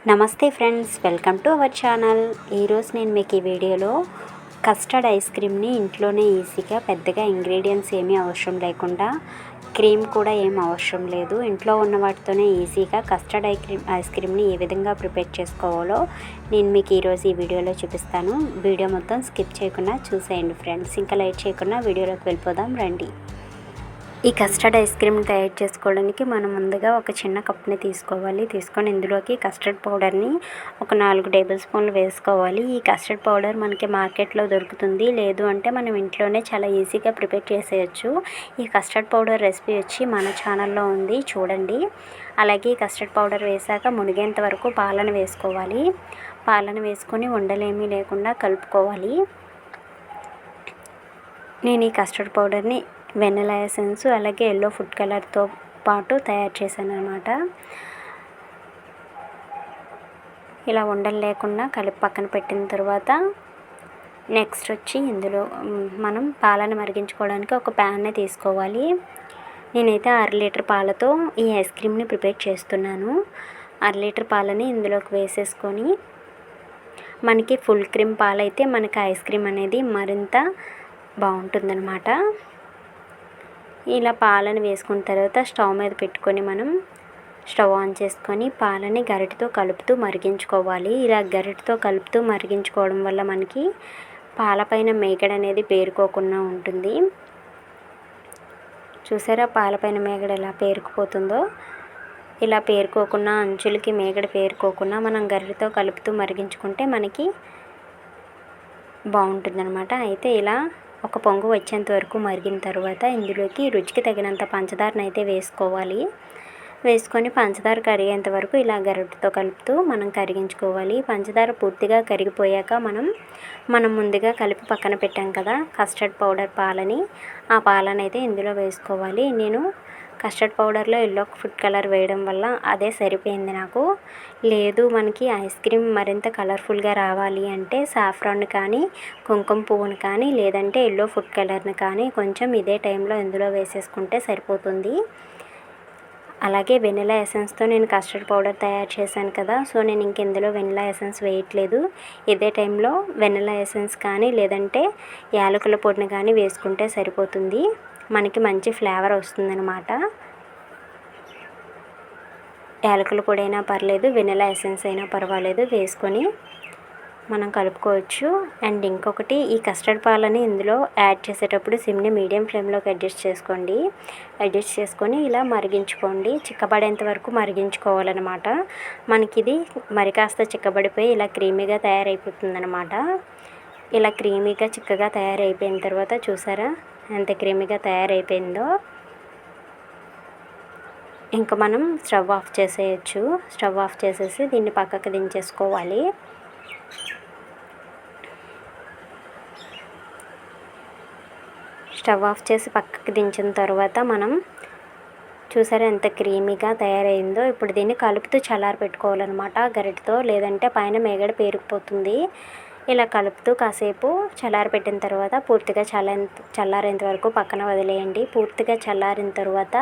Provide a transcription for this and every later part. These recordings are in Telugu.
నమస్తే friends, welcome to our channel. ఈరోజు నేను మీకు ఈ వీడియోలో కస్టర్డ్ ఐస్ క్రీమ్ని ఇంట్లోనే ఈజీగా పెద్దగా ఇంగ్రీడియంట్స్ ఏమీ అవసరం లేకుండా, క్రీమ్ కూడా ఏం అవసరం లేదు, ఇంట్లో ఉన్న వాటితోనే ఈజీగా కస్టర్డ్ ఐస్ క్రీమ్ని ఏ విధంగా ప్రిపేర్ చేసుకోవాలో నేను మీకు ఈరోజు ఈ వీడియోలో చూపిస్తాను. వీడియో మొత్తం స్కిప్ చేయకుండా చూసేయండి ఫ్రెండ్స్. ఇంకా లేట్ చేయకుండా వీడియోలోకి వెళ్ళిపోదాం రండి. ఈ కస్టర్డ్ ఐస్ క్రీమ్ తయారు చేసుకోవడానికి మనం ముందుగా ఒక చిన్న కప్ని తీసుకొని ఇందులోకి కస్టర్డ్ పౌడర్ని ఒక 4 టేబుల్ స్పూన్లు వేసుకోవాలి. ఈ కస్టర్డ్ పౌడర్ మనకి మార్కెట్లో దొరుకుతుంది, లేదు అంటే మనం ఇంట్లోనే చాలా ఈజీగా ప్రిపేర్ చేసేయచ్చు. ఈ కస్టర్డ్ పౌడర్ రెసిపీ వచ్చి మన ఛానల్లో ఉంది, చూడండి. అలాగే ఈ కస్టర్డ్ పౌడర్ వేసాక మునిగేంత వరకు పాలను వేసుకోవాలి. పాలను వేసుకొని ఉండలేమీ లేకుండా కలుపుకోవాలి. నేను ఈ కస్టర్డ్ పౌడర్ని వెనిలా ఎసెన్స్ అలాగే ఎల్లో ఫుడ్ కలర్తో పాటు తయారు చేశాను అనమాట. ఇలా ఉండలు లేకుండా కలిపి పక్కన పెట్టిన తర్వాత నెక్స్ట్ వచ్చి ఇందులో మనం పాలను మరిగించుకోవడానికి ఒక ప్యాన్ని తీసుకోవాలి. నేనైతే 1/2 లీటర్ పాలతో ఈ ఐస్ క్రీమ్ని ప్రిపేర్ చేస్తున్నాను. 1/2 లీటర్ పాలని ఇందులోకి వేసేసుకొని, మనకి ఫుల్ క్రీమ్ పాలైతే మనకి ఐస్ క్రీమ్ అనేది మరింత బాగుంటుందన్నమాట. ఇలా పాలను వేసుకున్న తర్వాత స్టవ్ మీద పెట్టుకొని మనం స్టవ్ ఆన్ చేసుకొని పాలని గరిటెతో కలుపుతూ మరిగించుకోవాలి. ఇలా గరిటెతో కలుపుతూ మరిగించుకోవడం వల్ల మనకి పాలపైన మేగడ అనేది పేరుకోకుండా ఉంటుంది. చూసారా పాలపైన మేగడ ఎలా పేరుకుపోతుందో? ఇలా పేరుకోకుండా, అంచులకి మేగడ పేరుకోకుండా మనం గరిటెతో కలుపుతూ మరిగించుకుంటే మనకి బాగుంటుందన్నమాట. అయితే ఇలా ఒక పొంగు వచ్చేంత వరకు మరిగిన తర్వాత ఇందులోకి రుచికి తగినంత పంచదారను అయితే వేసుకోవాలి. వేసుకొని పంచదార కరిగేంత వరకు ఇలా గరిటెతో కలుపుతూ మనం కరిగించుకోవాలి. పంచదార పూర్తిగా కరిగిపోయాక మనం ముందుగా కలిపి పక్కన పెట్టాం కదా కస్టర్డ్ పౌడర్ పాలని, ఆ పాలను అయితే ఇందులో వేసుకోవాలి. నేను కస్టర్డ్ పౌడర్లో ఎల్లో ఫుడ్ కలర్ వేయడం వల్ల అదే సరిపోయింది నాకు. లేదు మనకి ఐస్ క్రీమ్ మరింత కలర్ఫుల్గా రావాలి అంటే సాఫ్రాన్ కానీ, కుంకుమ పువ్వును కానీ, లేదంటే ఎల్లో ఫుడ్ కలర్ని కానీ కొంచెం ఇదే టైంలో ఇందులో వేసేసుకుంటే సరిపోతుంది. అలాగే వెనిలా ఎసెన్స్తో నేను కస్టర్డ్ పౌడర్ తయారు చేశాను కదా, సో నేను ఇందులో వెనిలా ఎసెన్స్ వేయట్లేదు. ఇదే టైంలో వెనిలా ఎసెన్స్ కానీ, లేదంటే యాలకుల పొడిని కానీ వేసుకుంటే సరిపోతుంది. మనకి మంచి ఫ్లేవర్ వస్తుందన్నమాట. యాలకుల పొడి అయినా పర్లేదు, వెనిలా ఎసెన్స్ అయినా పర్వాలేదు, వేసుకొని మనం కలుపుకోవచ్చు. అండ్ ఇంకొకటి, ఈ కస్టర్డ్ పాలని ఇందులో యాడ్ చేసేటప్పుడు సిమ్ని మీడియం ఫ్లేమ్లోకి అడ్జస్ట్ చేసుకొని ఇలా మరిగించుకోండి. చిక్కబడేంత వరకు మరిగించుకోవాలన్నమాట. మనకి ఇది మరి కాస్త చిక్కబడిపోయి ఇలా క్రీమీగా తయారైపోతుందన్నమాట. ఇలా క్రీమీగా చిక్కగా తయారైపోయిన తర్వాత చూసారా ఎంత క్రీమీగా తయారైపోయిందో? ఇంకా మనం స్టవ్ ఆఫ్ చేసేయచ్చు. స్టవ్ ఆఫ్ చేసేసి దీన్ని పక్కకు దించేసుకోవాలి. స్టవ్ ఆఫ్ చేసి పక్కకి దించిన తర్వాత మనం చూసారా ఎంత క్రీమీగా తయారైందో? ఇప్పుడు దీన్ని కలుపుతూ చల్లారి పెట్టుకోవాలన్నమాట గరిటెతో, లేదంటే పైన మేగడ పేరుకుపోతుంది. ఇలా కలుపుతూ కాసేపు చల్లారి పెట్టిన తర్వాత పూర్తిగా చల్లారేంత వరకు పక్కన వదిలేయండి. పూర్తిగా చల్లారిన తర్వాత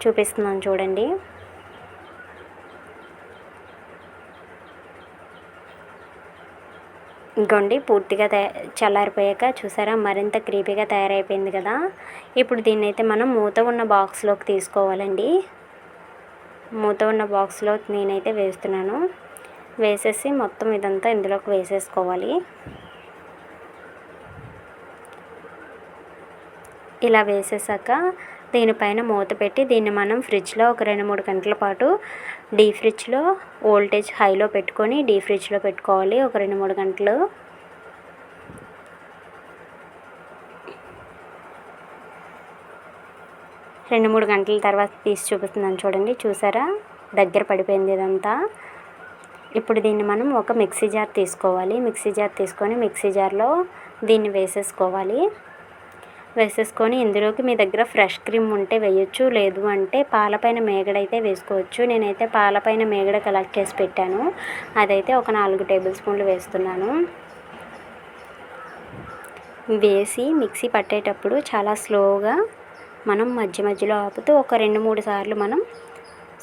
చూపిస్తున్నాను చూడండి. ఇంకోండి పూర్తిగా చల్లారిపోయాక చూసారా మరింత క్రీపీగా తయారైపోయింది కదా. ఇప్పుడు దీన్ని అయితే మనం మూత ఉన్న బాక్స్లోకి తీసుకోవాలండి. మూత ఉన్న బాక్స్లోకి నేనైతే వేస్తున్నాను. వేసేసి మొత్తం ఇదంతా ఇందులోకి వేసేసుకోవాలి. ఇలా వేసేసాక దీనిపైన మూత పెట్టి దీన్ని మనం ఫ్రిడ్జ్లో ఒక 2-3 గంటల పాటు డీప్ ఫ్రిడ్జ్లో వోల్టేజ్ హైలో పెట్టుకొని డీప్ ఫ్రిడ్జ్లో పెట్టుకోవాలి ఒక 2-3 గంటలు. రెండు మూడు గంటల తర్వాత తీసి చూపిస్తున్నాను చూడండి. చూసారా దగ్గర పడిపోయింది ఇదంతా. ఇప్పుడు దీన్ని మనం ఒక మిక్సీ జార్ తీసుకోవాలి. మిక్సీ జార్ తీసుకొని మిక్సీ జార్లో దీన్ని వేసేసుకొని ఇందులోకి మీ దగ్గర ఫ్రెష్ క్రీమ్ ఉంటే వేయొచ్చు, లేదు అంటే పాలపైన మేగడ అయితే వేసుకోవచ్చు. నేనైతే పాలపైన మేగడ కలెక్ట్ చేసి పెట్టాను, అదైతే ఒక 4 టేబుల్ స్పూన్లు వేస్తున్నాను. వేసి మిక్సీ పట్టేటప్పుడు చాలా స్లోగా మనం మధ్య మధ్యలో ఆపుతూ ఒక 2-3 సార్లు మనం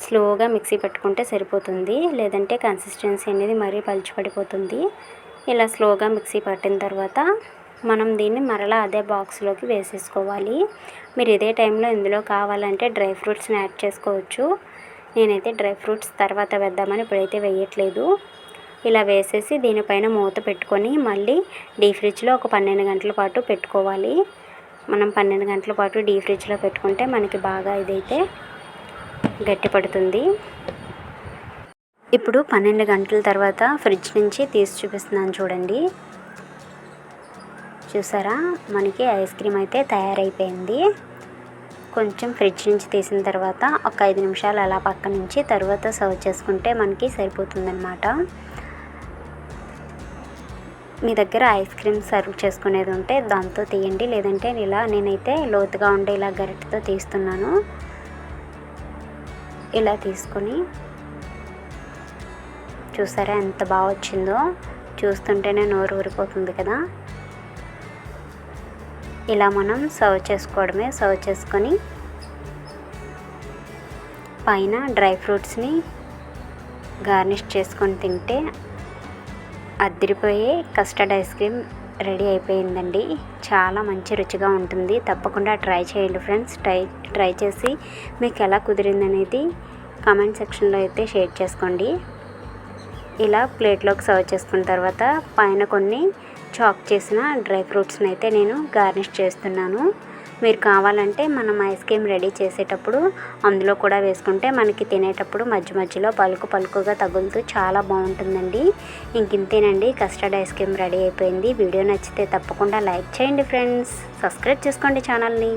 స్లోగా మిక్సీ పట్టుకుంటే సరిపోతుంది, లేదంటే కన్సిస్టెన్సీ అనేది మరీ పలుచబడిపోతుంది. ఇలా స్లోగా మిక్సీ పట్టిన తర్వాత మనం దీన్ని మరలా అదే బాక్స్లోకి వేసేసుకోవాలి. మీరు ఇదే టైంలో ఇందులో కావాలంటే డ్రై ఫ్రూట్స్ని యాడ్ చేసుకోవచ్చు. నేనైతే డ్రై ఫ్రూట్స్ తర్వాత వేద్దామని ఇప్పుడైతే వేయట్లేదు. ఇలా వేసేసి దీనిపైన మూత పెట్టుకొని మళ్ళీ డీప్ ఫ్రిడ్జ్లో ఒక 12 గంటల పాటు పెట్టుకోవాలి. మనం 12 గంటల పాటు డీప్ ఫ్రిడ్జ్లో పెట్టుకుంటే మనకి బాగా ఇదైతే గట్టిపడుతుంది. ఇప్పుడు 12 గంటల తర్వాత ఫ్రిడ్జ్ నుంచి తీసి చూపిస్తున్నాను చూడండి. చూసారా, మనకి ఐస్ క్రీమ్ అయితే తయారైపోయింది. కొంచెం ఫ్రిడ్జ్ నుంచి తీసిన తర్వాత ఒక 5 నిమిషాలు అలా పక్క నుంచి తర్వాత సర్వ్ చేసుకుంటే మనకి సరిపోతుందన్నమాట. మీ దగ్గర ఐస్ క్రీమ్ సర్వ్ చేసుకునేది ఉంటే దాంతో తీయండి, లేదంటే ఇలా నేనైతే లోతుగా ఉండే ఇలా గరిటెతో తీస్తున్నాను. ఇలా తీసుకొని చూసారా ఎంత బాగా వచ్చిందో, చూస్తుంటేనే నోరు ఊరిపోతుంది కదా. ఇలా మనం సర్వ్ చేసుకోవడమే. సర్వ్ చేసుకొని పైన డ్రై ఫ్రూట్స్ని గార్నిష్ చేసుకొని తింటే అదిరిపోయే కస్టర్డ్ ఐస్ క్రీమ్ రెడీ అయిపోయిందండి. చాలా మంచి రుచిగా ఉంటుంది. తప్పకుండా ట్రై చేయండి ఫ్రెండ్స్. ట్రై చేసి మీకు ఎలా కుదిరిందనేది కామెంట్ సెక్షన్లో అయితే షేర్ చేసుకోండి. ఇలా ప్లేట్లోకి సర్వ్ చేసుకున్న తర్వాత పైన కొన్ని చాక్ చేసిన డ్రై ఫ్రూట్స్ని అయితే నేను గార్నిష్ చేస్తున్నాను. మీరు కావాలంటే మనం ఐస్ క్రీమ్ రెడీ చేసేటప్పుడు అందులో కూడా వేసుకుంటే మనకి తినేటప్పుడు మధ్య మధ్యలో పలుకుగా తగులుతూ చాలా బాగుంటుందండి. ఇంతేనండి, కస్టర్డ్ ఐస్ క్రీమ్ రెడీ అయిపోయింది. వీడియో నచ్చితే తప్పకుండా లైక్ చేయండి ఫ్రెండ్స్. సబ్స్క్రైబ్ చేసుకోండి ఛానల్ని.